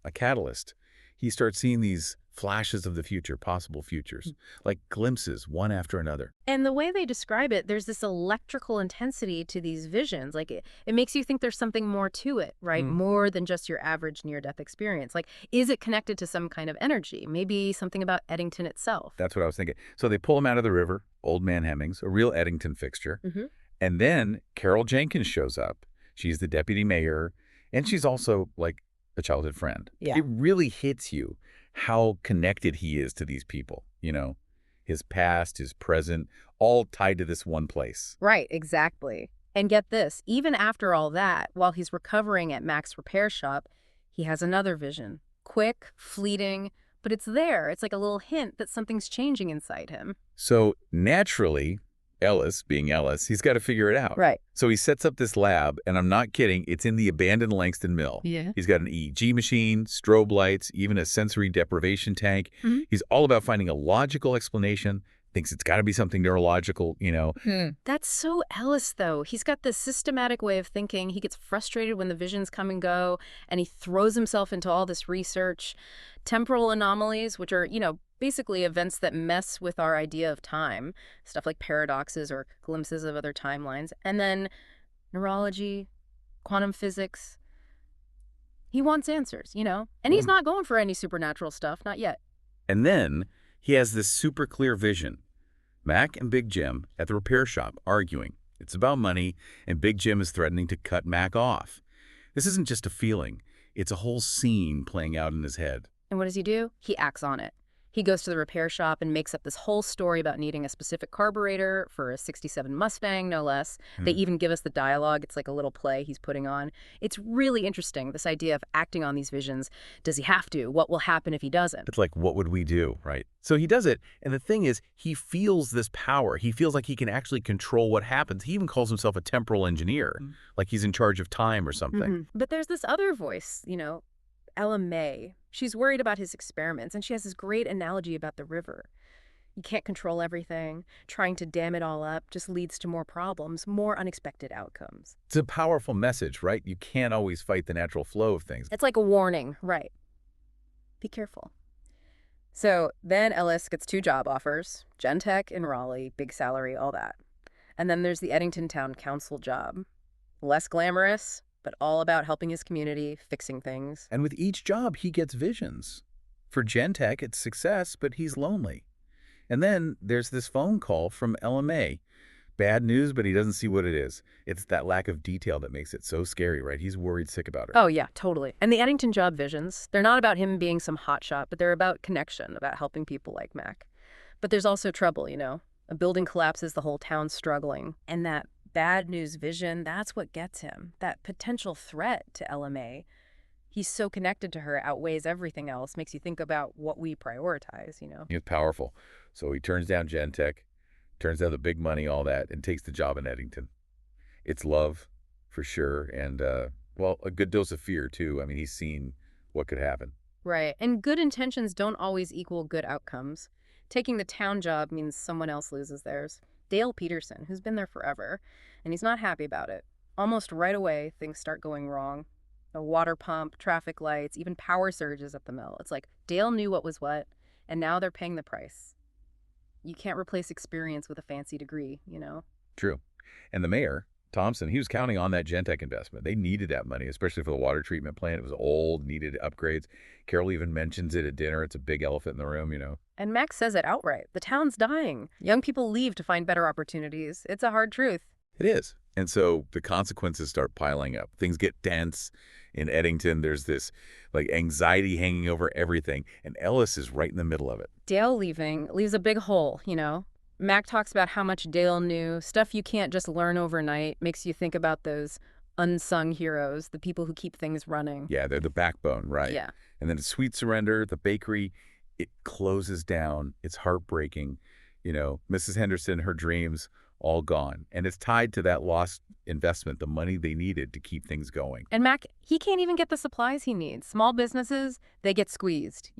a catalyst. He starts seeing these flashes of the future, possible futures, like glimpses, one after another. And the way they describe it, there's this electrical intensity to these visions. Like it makes you think there's something more to it, right? More than just your average near-death experience. Like, is it connected to some kind of energy? Maybe something about Eddington itself. That's what I was thinking. So they pull him out of the river, Old Man Hemmings, a real Eddington fixture. And then Carol Jenkins shows up. She's the deputy mayor, and she's also like a childhood friend. Yeah. It really hits you how connected he is to these people, his past, his present, all tied to this one place. Right, exactly. And get this, even after all that, while he's recovering at Mac's repair shop, he has another vision. Quick, fleeting, but it's there. It's like a little hint that something's changing inside him. So naturally, Ellis, being Ellis, he's got to figure it out. Right. So he sets up this lab, and I'm not kidding, it's in the abandoned Langston Mill. Yeah. He's got an EEG machine, strobe lights, even a sensory deprivation tank. He's all about finding a logical explanation, thinks it's got to be something neurological, That's so Ellis, though. He's got this systematic way of thinking. He gets frustrated when the visions come and go, and he throws himself into all this research. Temporal anomalies, which are, basically events that mess with our idea of time, stuff like paradoxes or glimpses of other timelines. And then neurology, quantum physics. He wants answers, And he's not going for any supernatural stuff, not yet. And then he has this super clear vision. Mac and Big Jim at the repair shop arguing. It's about money, and Big Jim is threatening to cut Mac off. This isn't just a feeling. It's a whole scene playing out in his head. And what does he do? He acts on it. He goes to the repair shop and makes up this whole story about needing a specific carburetor for a 67 Mustang, no less. They even give us the dialogue. It's like a little play he's putting on. It's really interesting, this idea of acting on these visions. Does he have to? What will happen if he doesn't? It's like, what would we do, right? So he does it, and the thing is, he feels this power. He feels like he can actually control what happens. He even calls himself a temporal engineer, like he's in charge of time or something. But there's this other voice, Ella May. She's worried about his experiments, and she has this great analogy about the river. You can't control everything. Trying to dam it all up just leads to more problems, more unexpected outcomes. It's a powerful message, right? You can't always fight the natural flow of things. It's like a warning, right? Be careful. So then Ellis gets 2 job offers, Gentech in Raleigh, big salary, all that. And then there's the Eddington Town Council job. Less glamorous, but all about helping his community, fixing things. And with each job, he gets visions. For Gentech, it's success, but he's lonely. And then there's this phone call from LMA. Bad news, but he doesn't see what it is. It's that lack of detail that makes it so scary, right? He's worried sick about her. Oh, yeah, totally. And the Eddington job visions, they're not about him being some hotshot, but they're about connection, about helping people like Mac. But there's also trouble, A building collapses, the whole town's struggling. And that bad news vision, that's what gets him. That potential threat to LMA. He's so connected to her, outweighs everything else, makes you think about what we prioritize, He's powerful. So he turns down Gentech, turns down the big money, all that, and takes the job in Eddington. It's love, for sure, and, a good dose of fear, too. I mean, he's seen what could happen. Right, and good intentions don't always equal good outcomes. Taking the town job means someone else loses theirs. Dale Peterson, who's been there forever, and he's not happy about it. Almost right away, things start going wrong. A water pump, traffic lights, even power surges at the mill. It's like Dale knew what was what, and now they're paying the price. You can't replace experience with a fancy degree, True. And the mayor, Thompson, he was counting on that Gentech investment. They needed that money, especially for the water treatment plant. It was old, needed upgrades. Carol even mentions it at dinner. It's a big elephant in the room, And Max says it outright. The town's dying. Young people leave to find better opportunities. It's a hard truth. It is. And so the consequences start piling up. Things get tense. In Eddington, there's this anxiety hanging over everything. And Ellis is right in the middle of it. Dale leaving leaves a big hole, Mac talks about how much Dale knew, stuff you can't just learn overnight, makes you think about those unsung heroes, the people who keep things running. Yeah, they're the backbone, right? Yeah. And then Sweet Surrender, the bakery, it closes down. It's heartbreaking. Mrs. Henderson, her dreams, all gone. And it's tied to that lost investment, the money they needed to keep things going. And Mac, he can't even get the supplies he needs. Small businesses, they get squeezed,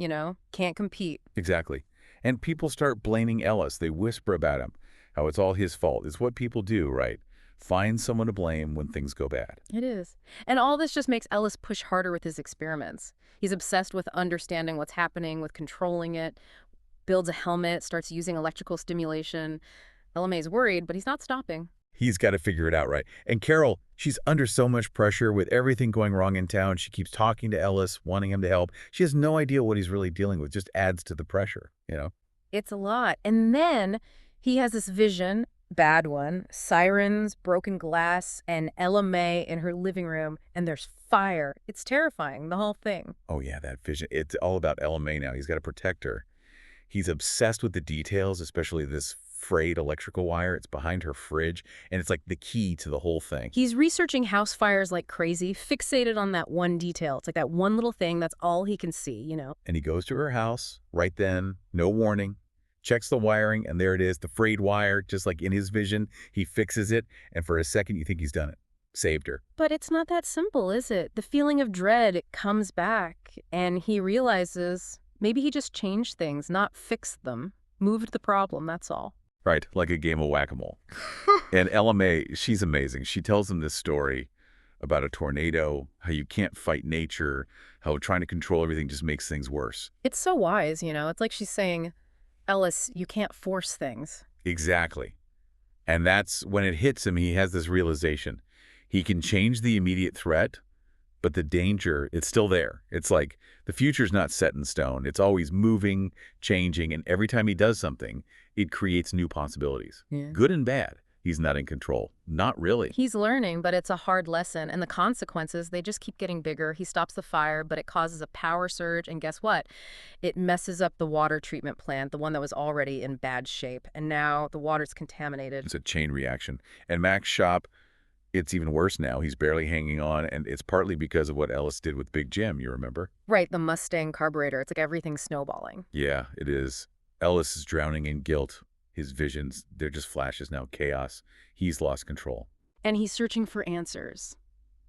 can't compete. Exactly. And people start blaming Ellis. They whisper about him, how it's all his fault. It's what people do, right? Find someone to blame when things go bad. It is. And all this just makes Ellis push harder with his experiments. He's obsessed with understanding what's happening, with controlling it, builds a helmet, starts using electrical stimulation. LMA's worried, but he's not stopping. He's got to figure it out, right? And Carol, she's under so much pressure with everything going wrong in town. She keeps talking to Ellis, wanting him to help. She has no idea what he's really dealing with, just adds to the pressure, you know? It's a lot. And then he has this vision, bad one, sirens, broken glass, and Ella May in her living room, and there's fire. It's terrifying, the whole thing. Oh, yeah, that vision. It's all about Ella May now. He's got to protect her. He's obsessed with the details, especially this frayed electrical wire. It's behind her fridge, and it's like the key to the whole thing. He's researching house fires like crazy, fixated on that one detail. It's like that one little thing, that's all he can see, you know? And he goes to her house right then, no warning, checks the wiring, and there it is, the frayed wire, just like in his vision. He fixes it, and for a second you think he's done it. Saved her. But it's not that simple, is it? The feeling of dread comes back, and he realizes maybe he just changed things, not fixed them. Moved the problem, that's all. Right, like a game of whack-a-mole. And Ella May, she's amazing. She tells him this story about a tornado, how you can't fight nature, how trying to control everything just makes things worse. It's so wise, you know? It's like she's saying, Ellis, you can't force things. Exactly. And that's when it hits him, he has this realization. He can change the immediate threat, but the danger, it's still there. It's like the future's not set in stone. It's always moving, changing, and every time he does something, it creates new possibilities. Yeah. Good and bad. He's not in control. Not really. He's learning, but it's a hard lesson, and the consequences, they just keep getting bigger. He stops the fire, but it causes a power surge, and guess what? It messes up the water treatment plant, the one that was already in bad shape, and now the water's contaminated. It's a chain reaction. And Mac's shop, it's even worse now. He's barely hanging on, and it's partly because of what Ellis did with Big Jim, you remember? Right, the Mustang carburetor. It's like everything's snowballing. Yeah, it is. Ellis is drowning in guilt. His visions, they're just flashes now, chaos. He's lost control. And he's searching for answers.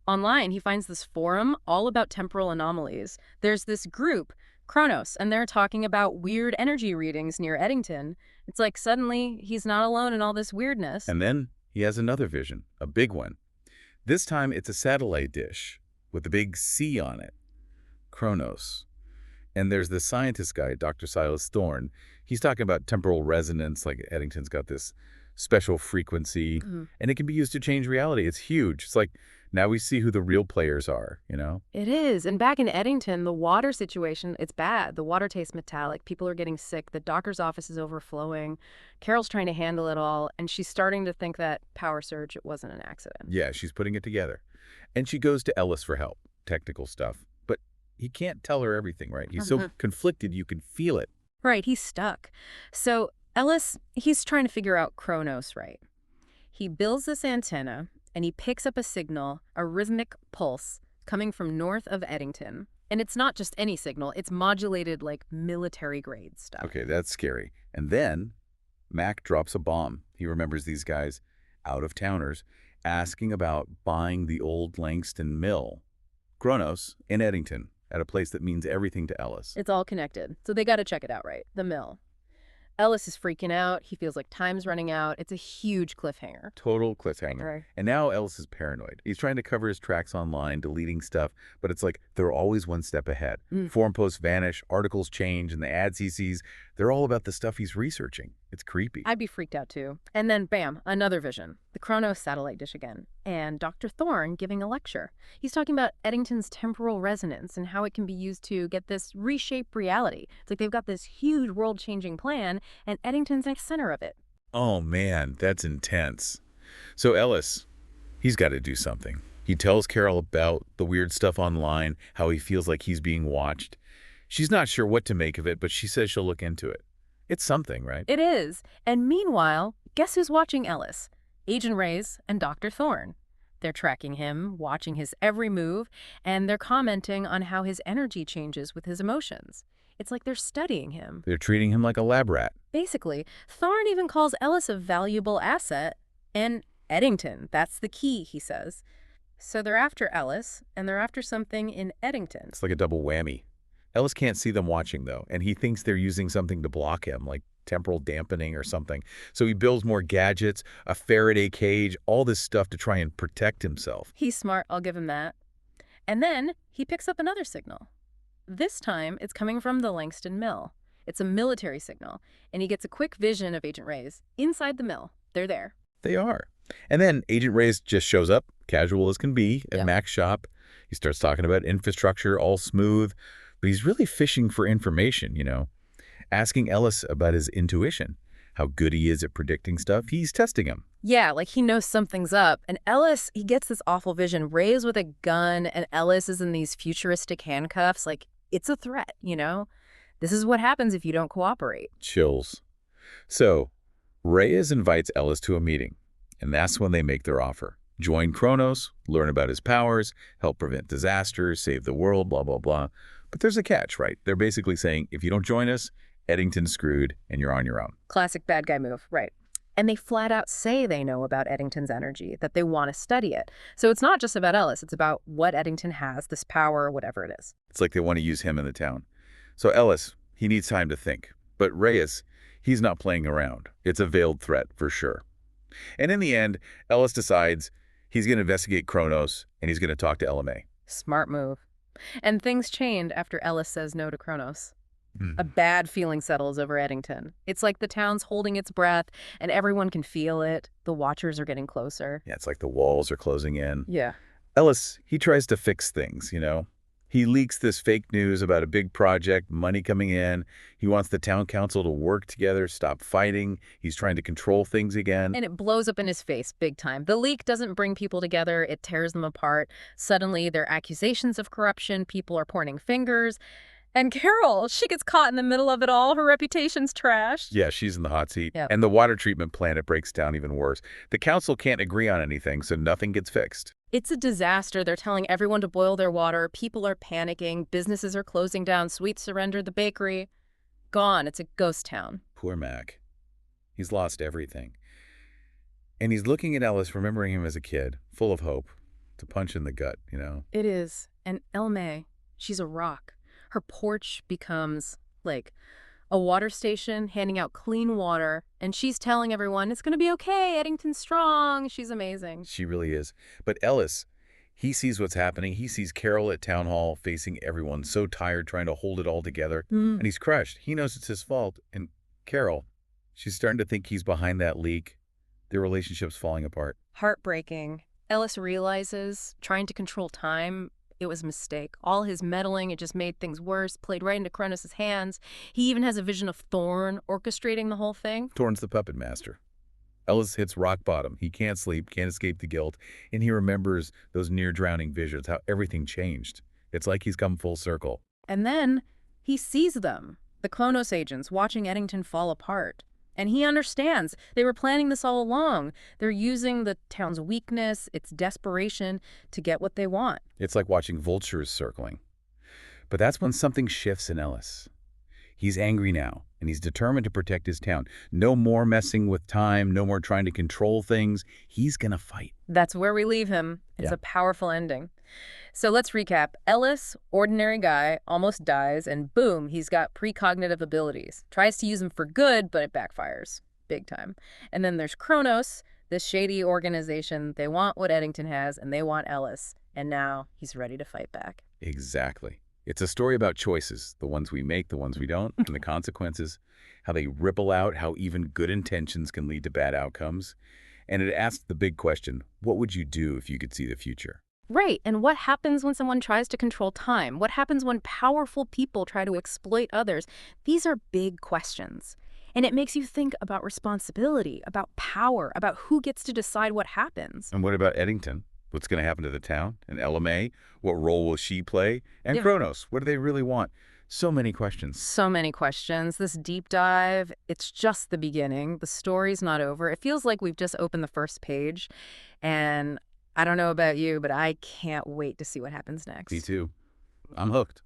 Online, he finds this forum all about temporal anomalies. There's this group, Kronos, and they're talking about weird energy readings near Eddington. It's like suddenly he's not alone in all this weirdness. And then he has another vision, a big one. This time it's a satellite dish with a big C on it, Kronos. And there's the scientist guy, Dr. Silas Thorne. He's talking about temporal resonance, like Eddington's got this special frequency, and it can be used to change reality. It's huge. It's like now we see who the real players are, you know? It is. And back in Eddington, the water situation, it's bad. The water tastes metallic. People are getting sick. The doctor's office is overflowing. Carol's trying to handle it all, and she's starting to think that power surge, it wasn't an accident. Yeah, she's putting it together. And she goes to Ellis for help, technical stuff. But he can't tell her everything, right? He's so conflicted, you can feel it. Right, he's stuck. So Ellis, he's trying to figure out Kronos, right? He builds this antenna, and he picks up a signal, a rhythmic pulse, coming from north of Eddington. And it's not just any signal, it's modulated like military-grade stuff. Okay, that's scary. And then Mac drops a bomb. He remembers these guys, out-of-towners, asking about buying the old Langston Mill, Kronos, in Eddington, at a place that means everything to Ellis. It's all connected, so they got to check it out, right? The mill. Ellis is freaking out. He feels like time's running out. It's a huge cliffhanger. Total cliffhanger. Right. And now Ellis is paranoid. He's trying to cover his tracks online, deleting stuff, but it's like they're always one step ahead. Forum posts vanish, articles change, and the ads he sees, they're all about the stuff he's researching. It's creepy. I'd be freaked out too. And then, bam, another vision. The Kronos satellite dish again. And Dr. Thorne giving a lecture. He's talking about Eddington's temporal resonance and how it can be used to get this reshaped reality. It's like they've got this huge world-changing plan, and Eddington's at the center of it. Oh, man, that's intense. So Ellis, he's got to do something. He tells Carol about the weird stuff online, how he feels like he's being watched. She's not sure what to make of it, but she says she'll look into it. It's something, right? It is. And meanwhile, guess who's watching Ellis? Agent Reyes and Dr. Thorne. They're tracking him, watching his every move, and they're commenting on how his energy changes with his emotions. It's like they're studying him. They're treating him like a lab rat. Basically, Thorne even calls Ellis a valuable asset, and Eddington, that's the key, he says. So they're after Ellis, and they're after something in Eddington. It's like a double whammy. Ellis can't see them watching, though, and he thinks they're using something to block him, like temporal dampening or something. So he builds more gadgets, a Faraday cage, all this stuff to try and protect himself. He's smart, I'll give him that. And then he picks up another signal. This time, it's coming from the Langston Mill. It's a military signal, and he gets a quick vision of Agent Reyes inside the mill. They're there. They are. And then Agent Reyes just shows up, casual as can be, at Yep. Mac's shop. He starts talking about infrastructure, all smooth, but he's really fishing for information, asking Ellis about his intuition, how good he is at predicting stuff. He's testing him. Yeah, like he knows something's up. And Ellis, he gets this awful vision. Reyes with a gun, and Ellis is in these futuristic handcuffs. Like, it's a threat, This is what happens if you don't cooperate. Chills. So, Reyes invites Ellis to a meeting, and that's when they make their offer. Join Kronos, learn about his powers, help prevent disasters, save the world, blah, blah, blah. But there's a catch, right? They're basically saying, if you don't join us, Eddington's screwed, and you're on your own. Classic bad guy move, right. And they flat out say they know about Eddington's energy, that they want to study it. So it's not just about Ellis, it's about what Eddington has, this power, whatever it is. It's like they want to use him in the town. So Ellis, he needs time to think. But Reyes, he's not playing around. It's a veiled threat, for sure. And in the end, Ellis decides he's going to investigate Kronos, and he's going to talk to LMA. Smart move. And things change after Ellis says no to Kronos. Hmm. A bad feeling settles over Eddington. It's like the town's holding its breath, and everyone can feel it. The Watchers are getting closer. Yeah, it's like the walls are closing in. Yeah. Ellis, he tries to fix things, He leaks this fake news about a big project, money coming in. He wants the town council to work together, stop fighting. He's trying to control things again. And it blows up in his face big time. The leak doesn't bring people together. It tears them apart. Suddenly, there are accusations of corruption. People are pointing fingers. And Carol, she gets caught in the middle of it all. Her reputation's trashed. Yeah, she's in the hot seat. Yep. And the water treatment plant, it breaks down even worse. The council can't agree on anything, so nothing gets fixed. It's a disaster. They're telling everyone to boil their water. People are panicking. Businesses are closing down. Sweets surrendered. The bakery, gone. It's a ghost town. Poor Mac. He's lost everything. And he's looking at Ellis, remembering him as a kid, full of hope, to punch in the gut, It is. And Elme, she's a rock. Her porch becomes, like, a water station handing out clean water, and she's telling everyone, it's going to be okay, Eddington's strong. She's amazing. She really is. But Ellis, he sees what's happening. He sees Carol at town hall facing everyone, so tired, trying to hold it all together. And he's crushed. He knows it's his fault. And Carol, she's starting to think he's behind that leak. Their relationship's falling apart. Heartbreaking. Ellis realizes trying to control time, it was a mistake. All his meddling, it just made things worse, played right into Kronos' hands. He even has a vision of Thorn orchestrating the whole thing. Thorn's the puppet master. Ellis hits rock bottom. He can't sleep, can't escape the guilt, and he remembers those near-drowning visions, how everything changed. It's like he's come full circle. And then he sees them, the Kronos agents, watching Eddington fall apart. And he understands. They were planning this all along. They're using the town's weakness, its desperation, to get what they want. It's like watching vultures circling. But that's when something shifts in Ellis. He's angry now, and he's determined to protect his town. No more messing with time, no more trying to control things. He's gonna fight. That's where we leave him. It's Yeah. a powerful ending. So let's recap. Ellis, ordinary guy, almost dies, and boom, he's got precognitive abilities. Tries to use them for good, but it backfires. Big time. And then there's Kronos, this shady organization. They want what Eddington has, and they want Ellis. And now he's ready to fight back. Exactly. It's a story about choices, the ones we make, the ones we don't, and the consequences, how they ripple out, how even good intentions can lead to bad outcomes. And it asks the big question, what would you do if you could see the future? Right, and what happens when someone tries to control time? What happens when powerful people try to exploit others? These are big questions. And it makes you think about responsibility, about power, about who gets to decide what happens. And what about Eddington? What's going to happen to the town? And LMA? What role will she play? And Yeah. Kronos? What do they really want? So many questions. So many questions. This deep dive, it's just the beginning. The story's not over. It feels like we've just opened the first page. And I don't know about you, but I can't wait to see what happens next. Me too. I'm hooked.